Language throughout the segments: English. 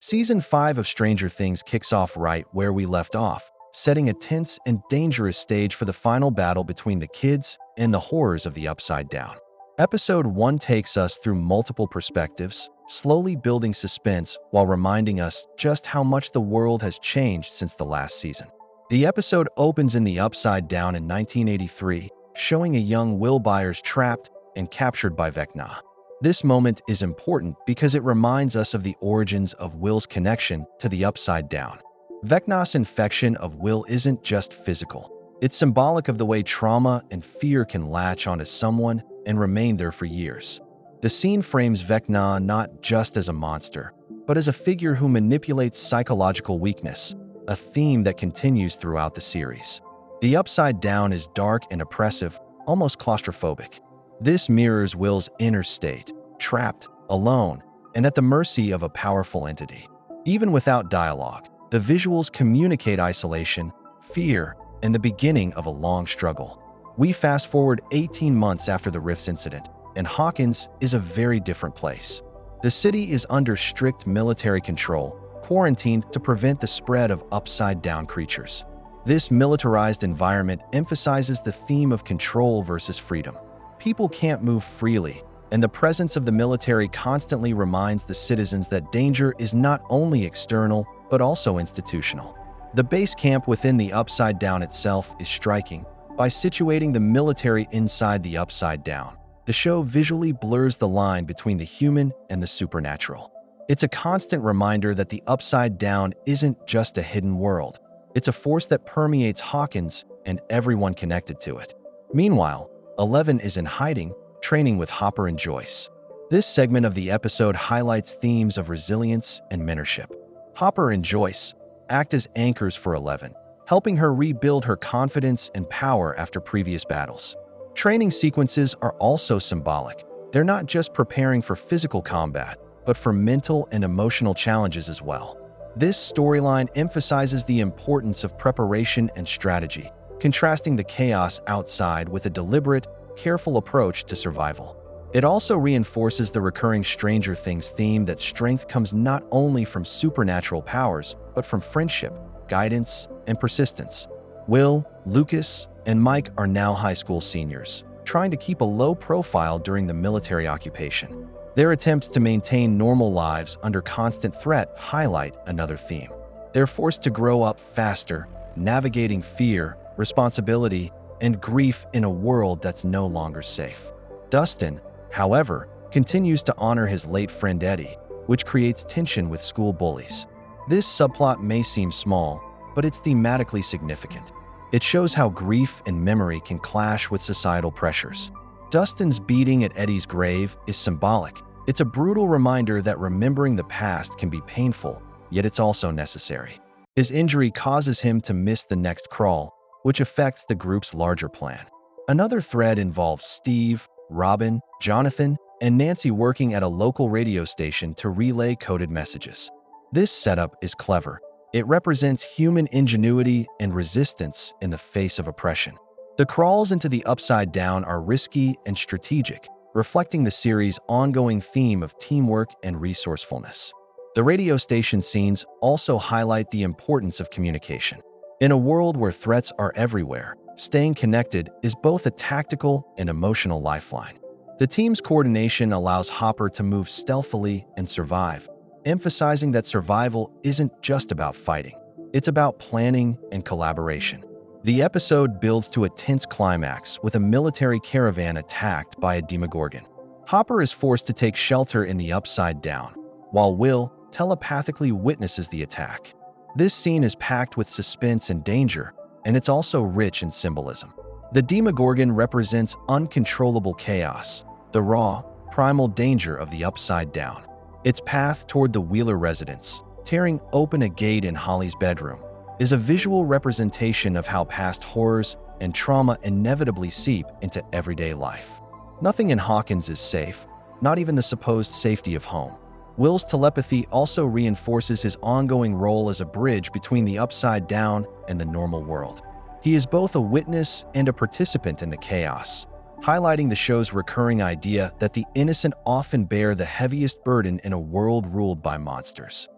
Season 5 of Stranger Things kicks off right where we left off, setting a tense and dangerous stage for the final battle between the kids and the horrors of the Upside Down. Episode 1 takes us through multiple perspectives, slowly building suspense while reminding us just how much the world has changed since the last season. The episode opens in the Upside Down in 1983, showing a young Will Byers trapped and captured by Vecna. This moment is important because it reminds us of the origins of Will's connection to the Upside Down. Vecna's infection of Will isn't just physical. It's symbolic of the way trauma and fear can latch onto someone and remain there for years. The scene frames Vecna not just as a monster, but as a figure who manipulates psychological weakness, a theme that continues throughout the series. The Upside Down is dark and oppressive, almost claustrophobic. This mirrors Will's inner state, trapped, alone, and at the mercy of a powerful entity. Even without dialogue, the visuals communicate isolation, fear, and the beginning of a long struggle. We fast forward 18 months after the Rifts incident, and Hawkins is a very different place. The city is under strict military control, quarantined to prevent the spread of upside-down creatures. This militarized environment emphasizes the theme of control versus freedom. People can't move freely, and the presence of the military constantly reminds the citizens that danger is not only external, but also institutional. The base camp within the Upside Down itself is striking. By situating the military inside the Upside Down, the show visually blurs the line between the human and the supernatural. It's a constant reminder that the Upside Down isn't just a hidden world. It's a force that permeates Hawkins and everyone connected to it. Meanwhile, 11 is in hiding, training with Hopper and Joyce. This segment of the episode highlights themes of resilience and mentorship. Hopper and Joyce act as anchors for 11, helping her rebuild her confidence and power after previous battles. Training sequences are also symbolic. They're not just preparing for physical combat, but for mental and emotional challenges as well. This storyline emphasizes the importance of preparation and strategy, contrasting the chaos outside with a deliberate, careful approach to survival. It also reinforces the recurring Stranger Things theme that strength comes not only from supernatural powers, but from friendship, guidance, and persistence. Will, Lucas, and Mike are now high school seniors, trying to keep a low profile during the military occupation. Their attempts to maintain normal lives under constant threat highlight another theme. They're forced to grow up faster, navigating fear, responsibility, and grief in a world that's no longer safe. Dustin, however, continues to honor his late friend Eddie, which creates tension with school bullies. This subplot may seem small, but it's thematically significant. It shows how grief and memory can clash with societal pressures. Dustin's beating at Eddie's grave is symbolic. It's a brutal reminder that remembering the past can be painful, yet it's also necessary. His injury causes him to miss the next crawl, which affects the group's larger plan. Another thread involves Steve, Robin, Jonathan, and Nancy working at a local radio station to relay coded messages. This setup is clever. It represents human ingenuity and resistance in the face of oppression. The crawls into the Upside Down are risky and strategic, reflecting the series' ongoing theme of teamwork and resourcefulness. The radio station scenes also highlight the importance of communication. In a world where threats are everywhere, staying connected is both a tactical and emotional lifeline. The team's coordination allows Hopper to move stealthily and survive, emphasizing that survival isn't just about fighting. It's about planning and collaboration. The episode builds to a tense climax with a military caravan attacked by a Demogorgon. Hopper is forced to take shelter in the Upside Down, while Will telepathically witnesses the attack. This scene is packed with suspense and danger, and it's also rich in symbolism. The Demogorgon represents uncontrollable chaos, the raw, primal danger of the Upside Down. Its path toward the Wheeler residence, tearing open a gate in Holly's bedroom, is a visual representation of how past horrors and trauma inevitably seep into everyday life. Nothing in Hawkins is safe, not even the supposed safety of home. Will's telepathy also reinforces his ongoing role as a bridge between the Upside Down and the normal world. He is both a witness and a participant in the chaos, highlighting the show's recurring idea that the innocent often bear the heaviest burden in a world ruled by monsters.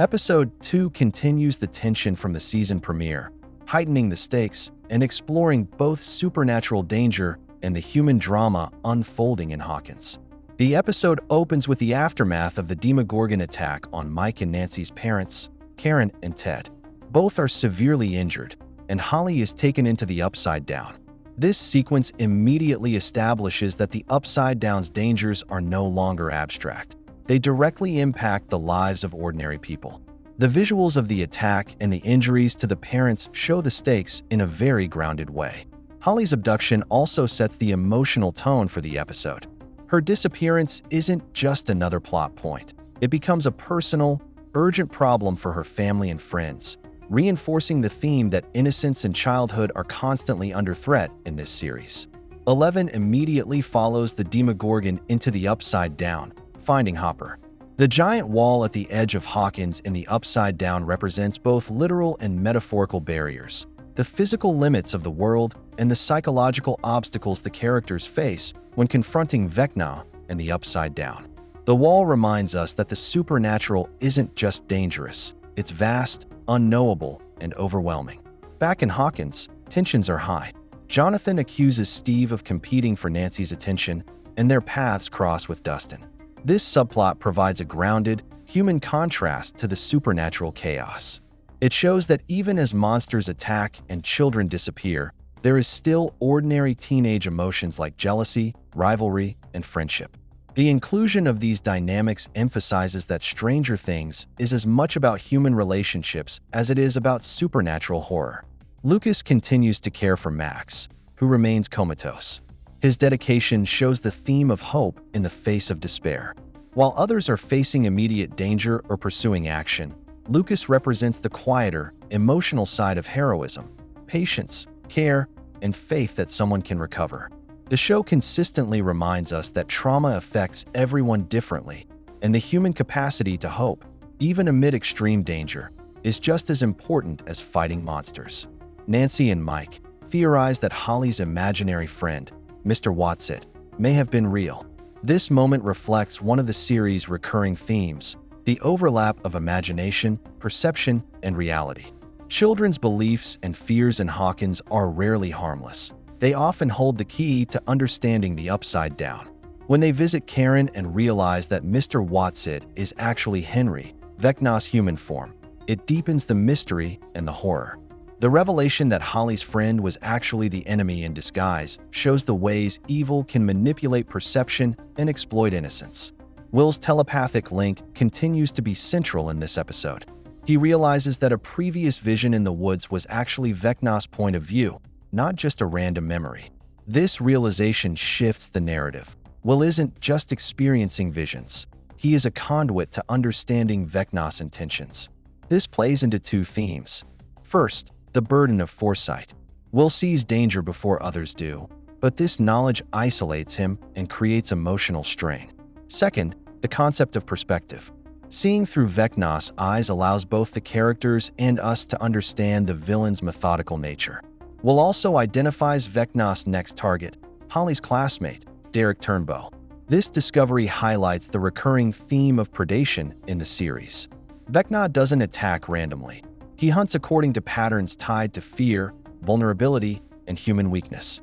Episode 2 continues the tension from the season premiere, heightening the stakes and exploring both supernatural danger and the human drama unfolding in Hawkins. The episode opens with the aftermath of the Demogorgon attack on Mike and Nancy's parents, Karen and Ted. Both are severely injured, and Holly is taken into the Upside Down. This sequence immediately establishes that the Upside Down's dangers are no longer abstract. They directly impact the lives of ordinary people. The visuals of the attack and the injuries to the parents show the stakes in a very grounded way. Holly's abduction also sets the emotional tone for the episode. Her disappearance isn't just another plot point. It becomes a personal, urgent problem for her family and friends, reinforcing the theme that innocence and childhood are constantly under threat in this series. 11 immediately follows the Demogorgon into the Upside Down, finding Hopper. The giant wall at the edge of Hawkins in the Upside Down represents both literal and metaphorical barriers, the physical limits of the world and the psychological obstacles the characters face when confronting Vecna and the Upside Down. The wall reminds us that the supernatural isn't just dangerous, it's vast, unknowable, and overwhelming. Back in Hawkins, tensions are high. Jonathan accuses Steve of competing for Nancy's attention, and their paths cross with Dustin. This subplot provides a grounded, human contrast to the supernatural chaos. It shows that even as monsters attack and children disappear, there is still ordinary teenage emotions like jealousy, rivalry, and friendship. The inclusion of these dynamics emphasizes that Stranger Things is as much about human relationships as it is about supernatural horror. Lucas continues to care for Max, who remains comatose. His dedication shows the theme of hope in the face of despair. While others are facing immediate danger or pursuing action, Lucas represents the quieter, emotional side of heroism, patience, care, and faith that someone can recover. The show consistently reminds us that trauma affects everyone differently, and the human capacity to hope, even amid extreme danger, is just as important as fighting monsters. Nancy and Mike theorize that Holly's imaginary friend, Mr. Watson, may have been real. This moment reflects one of the series' recurring themes, the overlap of imagination, perception, and reality. Children's beliefs and fears in Hawkins are rarely harmless. They often hold the key to understanding the Upside Down. When they visit Karen and realize that Mr. Watson is actually Henry, Vecna's human form, it deepens the mystery and the horror. The revelation that Holly's friend was actually the enemy in disguise shows the ways evil can manipulate perception and exploit innocence. Will's telepathic link continues to be central in this episode. He realizes that a previous vision in the woods was actually Vecna's point of view, not just a random memory. This realization shifts the narrative. Will isn't just experiencing visions. He is a conduit to understanding Vecna's intentions. This plays into two themes. First, the burden of foresight. Will sees danger before others do, but this knowledge isolates him and creates emotional strain. Second, the concept of perspective. Seeing through Vecna's eyes allows both the characters and us to understand the villain's methodical nature. Will also identifies Vecna's next target, Holly's classmate, Derek Turnbow. This discovery highlights the recurring theme of predation in the series. Vecna doesn't attack randomly. He hunts according to patterns tied to fear, vulnerability, and human weakness.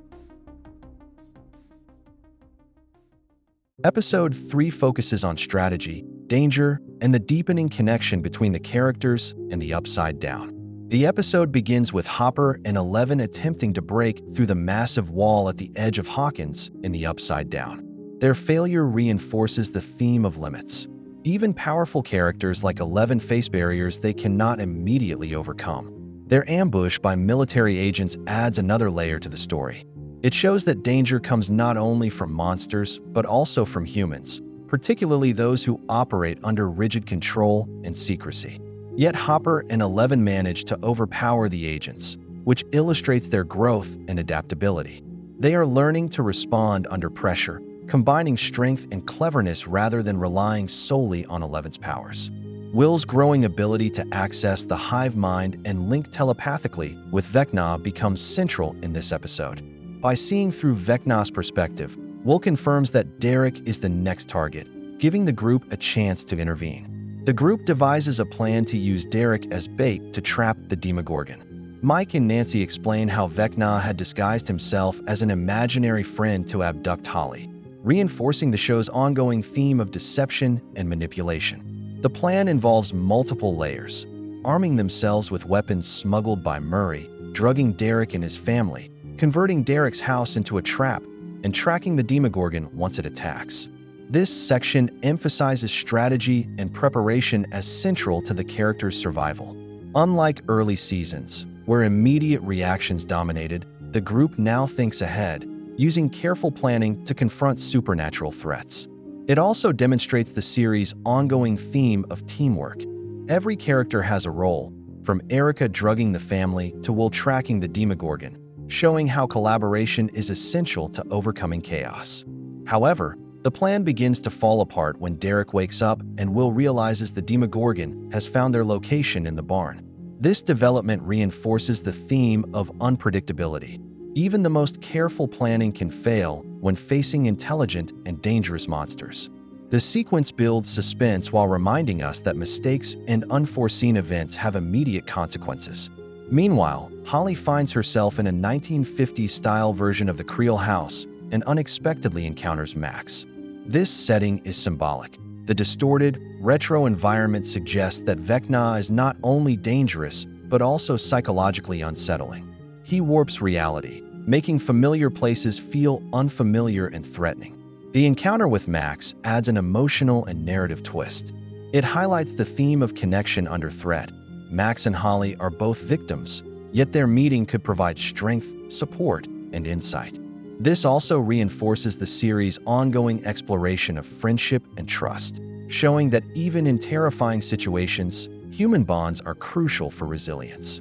Episode 3 focuses on strategy, danger, and the deepening connection between the characters and the Upside Down. The episode begins with Hopper and 11 attempting to break through the massive wall at the edge of Hawkins in the Upside Down. Their failure reinforces the theme of limits. Even powerful characters like 11 face barriers they cannot immediately overcome. Their ambush by military agents adds another layer to the story. It shows that danger comes not only from monsters, but also from humans, particularly those who operate under rigid control and secrecy. Yet Hopper and 11 manage to overpower the agents, which illustrates their growth and adaptability. They are learning to respond under pressure, combining strength and cleverness rather than relying solely on 11's powers. Will's growing ability to access the hive mind and link telepathically with Vecna becomes central in this episode. By seeing through Vecna's perspective, Will confirms that Derek is the next target, giving the group a chance to intervene. The group devises a plan to use Derek as bait to trap the Demogorgon. Mike and Nancy explain how Vecna had disguised himself as an imaginary friend to abduct Holly, reinforcing the show's ongoing theme of deception and manipulation. The plan involves multiple layers: arming themselves with weapons smuggled by Murray, drugging Derek and his family, converting Derek's house into a trap, and tracking the Demogorgon once it attacks. This section emphasizes strategy and preparation as central to the character's survival. Unlike early seasons, where immediate reactions dominated, the group now thinks ahead, using careful planning to confront supernatural threats. It also demonstrates the series' ongoing theme of teamwork. Every character has a role, from Erica drugging the family to Will tracking the Demogorgon, showing how collaboration is essential to overcoming chaos. However, the plan begins to fall apart when Derek wakes up and Will realizes the Demogorgon has found their location in the barn. This development reinforces the theme of unpredictability. Even the most careful planning can fail when facing intelligent and dangerous monsters. The sequence builds suspense while reminding us that mistakes and unforeseen events have immediate consequences. Meanwhile, Holly finds herself in a 1950s-style version of the Creole house and unexpectedly encounters Max. This setting is symbolic. The distorted, retro environment suggests that Vecna is not only dangerous, but also psychologically unsettling. He warps reality, making familiar places feel unfamiliar and threatening. The encounter with Max adds an emotional and narrative twist. It highlights the theme of connection under threat. Max and Holly are both victims, yet their meeting could provide strength, support, and insight. This also reinforces the series' ongoing exploration of friendship and trust, showing that even in terrifying situations, human bonds are crucial for resilience.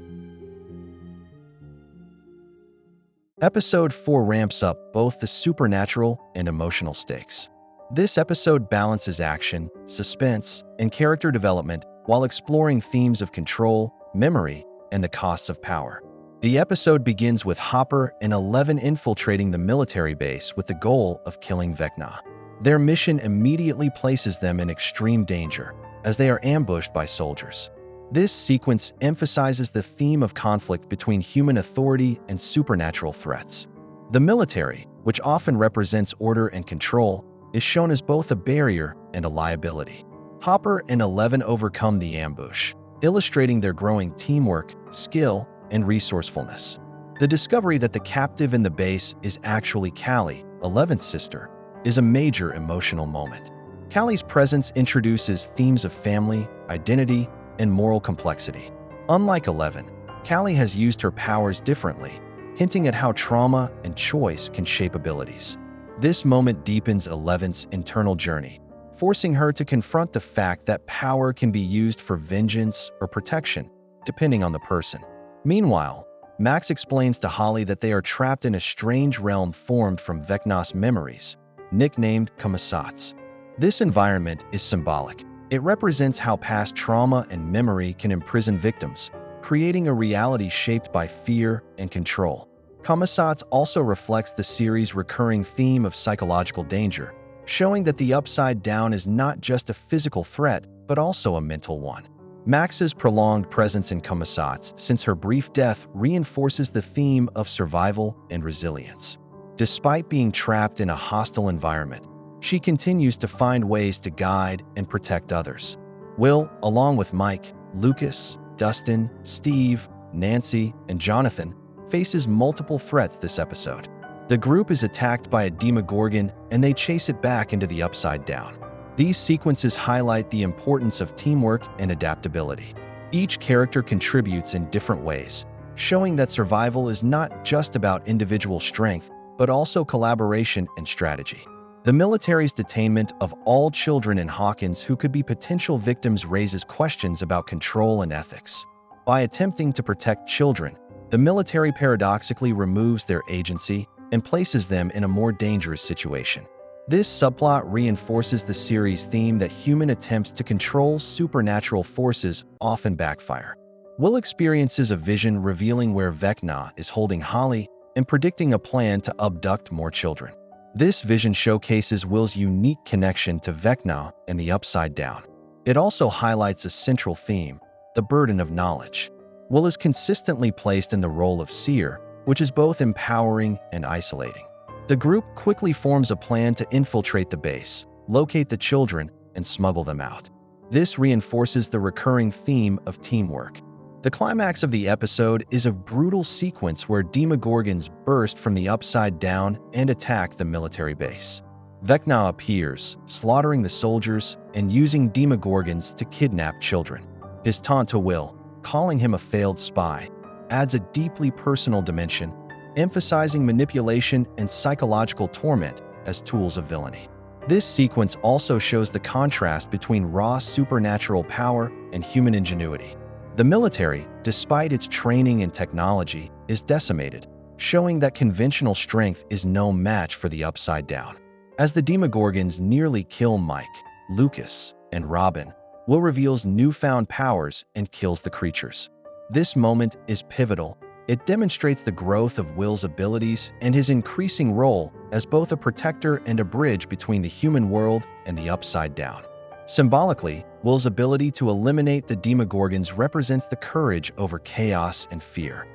Episode 4 ramps up both the supernatural and emotional stakes. This episode balances action, suspense, and character development while exploring themes of control, memory, and the costs of power. The episode begins with Hopper and Eleven infiltrating the military base with the goal of killing Vecna. Their mission immediately places them in extreme danger, as they are ambushed by soldiers. This sequence emphasizes the theme of conflict between human authority and supernatural threats. The military, which often represents order and control, is shown as both a barrier and a liability. Hopper and Eleven overcome the ambush, illustrating their growing teamwork, skill, and resourcefulness. The discovery that the captive in the base is actually Callie, Eleven's sister, is a major emotional moment. Callie's presence introduces themes of family, identity, and moral complexity. Unlike Eleven, Callie has used her powers differently, hinting at how trauma and choice can shape abilities. This moment deepens Eleven's internal journey, forcing her to confront the fact that power can be used for vengeance or protection, depending on the person. Meanwhile, Max explains to Holly that they are trapped in a strange realm formed from Vecna's memories, nicknamed Commissats. This environment is symbolic. It represents how past trauma and memory can imprison victims, creating a reality shaped by fear and control. Commissats also reflects the series' recurring theme of psychological danger, showing that the Upside Down is not just a physical threat, but also a mental one. Max's prolonged presence in Commissats since her brief death reinforces the theme of survival and resilience. Despite being trapped in a hostile environment, she continues to find ways to guide and protect others. Will, along with Mike, Lucas, Dustin, Steve, Nancy, and Jonathan, faces multiple threats this episode. The group is attacked by a Demogorgon and they chase it back into the Upside Down. These sequences highlight the importance of teamwork and adaptability. Each character contributes in different ways, showing that survival is not just about individual strength, but also collaboration and strategy. The military's detainment of all children in Hawkins who could be potential victims raises questions about control and ethics. By attempting to protect children, the military paradoxically removes their agency and places them in a more dangerous situation. This subplot reinforces the series' theme that human attempts to control supernatural forces often backfire. Will experiences a vision revealing where Vecna is holding Holly and predicting a plan to abduct more children. This vision showcases Will's unique connection to Vecna and the Upside Down. It also highlights a central theme, the burden of knowledge. Will is consistently placed in the role of seer, which is both empowering and isolating. The group quickly forms a plan to infiltrate the base, locate the children, and smuggle them out. This reinforces the recurring theme of teamwork. The climax of the episode is a brutal sequence where Demogorgons burst from the Upside Down and attack the military base. Vecna appears, slaughtering the soldiers and using Demogorgons to kidnap children. His taunt to Will, calling him a failed spy, adds a deeply personal dimension, emphasizing manipulation and psychological torment as tools of villainy. This sequence also shows the contrast between raw supernatural power and human ingenuity. The military, despite its training and technology, is decimated, showing that conventional strength is no match for the Upside Down. As the Demogorgons nearly kill Mike, Lucas, and Robin, Will reveals newfound powers and kills the creatures. This moment is pivotal. It demonstrates the growth of Will's abilities and his increasing role as both a protector and a bridge between the human world and the Upside Down. Symbolically, Will's ability to eliminate the Demogorgons represents the courage over chaos and fear.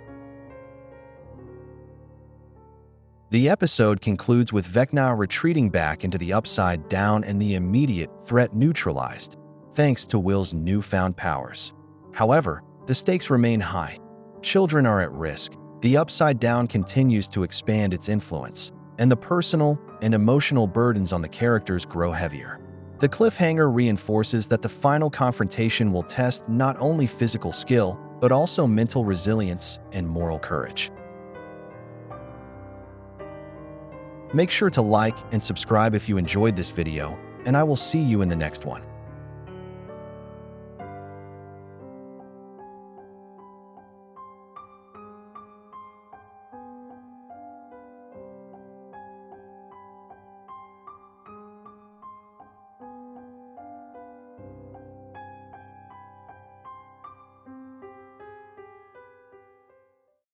The episode concludes with Vecna retreating back into the Upside Down and the immediate threat neutralized, thanks to Will's newfound powers. However, the stakes remain high. Children are at risk, the Upside Down continues to expand its influence, and the personal and emotional burdens on the characters grow heavier. The cliffhanger reinforces that the final confrontation will test not only physical skill, but also mental resilience and moral courage. Make sure to like and subscribe if you enjoyed this video, and I will see you in the next one.